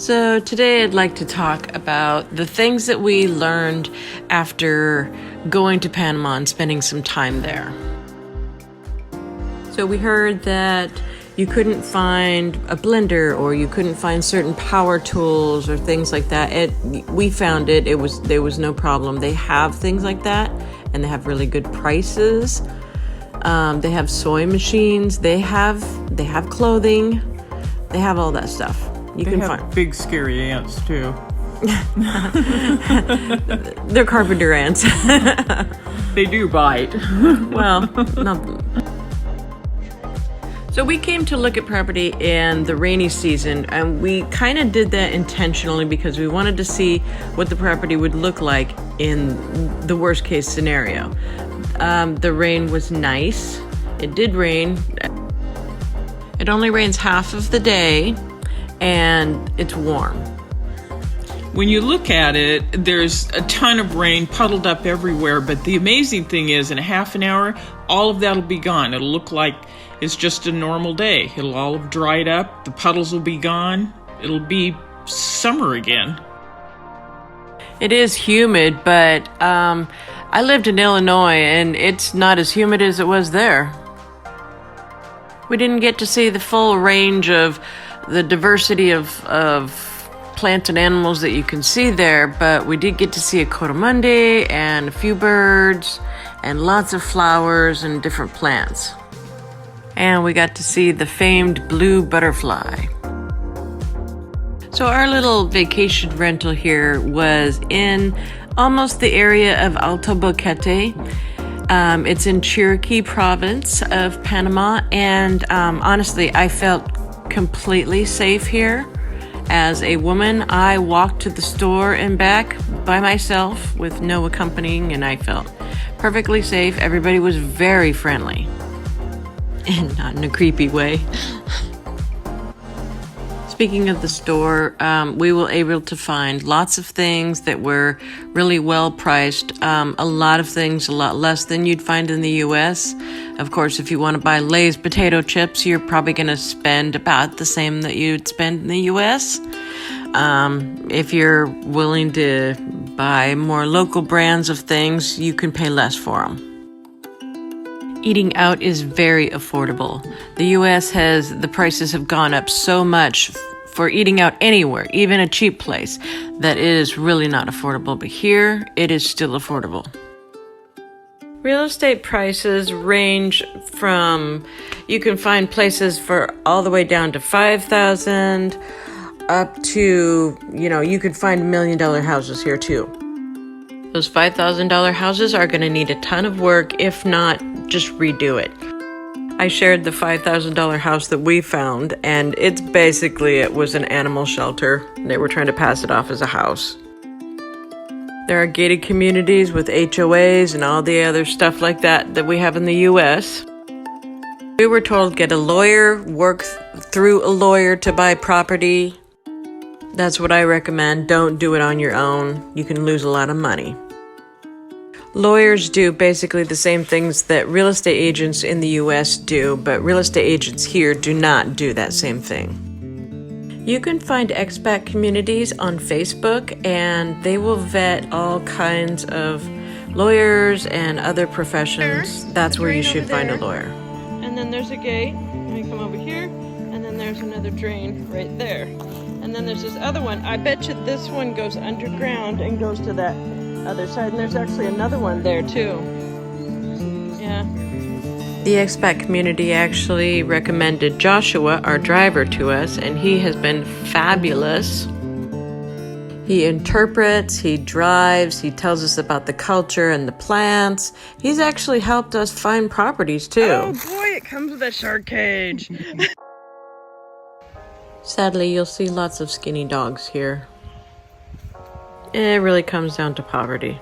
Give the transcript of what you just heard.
So today I'd like to talk about the things that we learned after going to Panama and spending some time there. So we heard that you couldn't find a blender or you couldn't find certain power tools or things like that. We found there was no problem. They have things like that and they have really good prices. They have sewing machines. They have clothing. They have all that stuff. They have big scary ants too. They're carpenter ants. They do bite. Well, not. So we came to look at property in the rainy season, and we kind of did that intentionally because we wanted to see what the property would look like in the worst case scenario. The rain was nice. It did rain. It only rains half of the day, and it's warm. When you look at it, there's a ton of rain puddled up everywhere, but the amazing thing is in a half an hour, all of that will be gone. It'll look like it's just a normal day. It'll all have dried up. The puddles will be gone. It'll be summer again. It is humid, but I lived in Illinois, and it's not as humid as it was there. We didn't get to see the full range of the diversity of plants and animals that you can see there, but we did get to see a coatimundé and a few birds and lots of flowers and different plants. And we got to see the famed blue butterfly. So our little vacation rental here was in almost the area of Alto Boquete. It's in Chiriquí province of Panama, and honestly, I felt completely safe here. As a woman, I walked to the store and back by myself with no accompanying, and I felt perfectly safe. Everybody was very friendly, and not in a creepy way. Speaking of the store, we were able to find lots of things that were really well priced. A lot of things a lot less than you'd find in the U.S. Of course, if you want to buy Lay's potato chips, you're probably going to spend about the same that you'd spend in the U.S. If you're willing to buy more local brands of things, you can pay less for them. Eating out is very affordable. The U.S. the prices have gone up so much for eating out anywhere, even a cheap place, that it is really not affordable. But here, it is still affordable. Real estate prices range from, you can find places for all the way down to $5,000 up to, you could find $1 million houses here too. Those $5,000 houses are going to need a ton of work, if not just redo it. I shared the $5,000 house that we found, and it was an animal shelter. They were trying to pass it off as a house. There are gated communities with HOAs and all the other stuff like that we have in the U.S. We were told get a lawyer, work through a lawyer to buy property. That's what I recommend. Don't do it on your own. You can lose a lot of money. Lawyers do basically the same things that real estate agents in the U.S. do, but real estate agents here do not do that same thing. You can find expat communities on Facebook, and they will vet all kinds of lawyers and other professions. That's where you should find a lawyer. And then there's a gate, and you come over here, and then there's another drain right there. And then there's this other one. I bet you this one goes underground and goes to that other side, and there's actually another one there too. Yeah. The expat community actually recommended Joshua, our driver, to us, and he has been fabulous. He interprets, he drives, he tells us about the culture and the plants. He's actually helped us find properties too. Oh boy, it comes with a shark cage. Sadly, you'll see lots of skinny dogs here. It really comes down to poverty.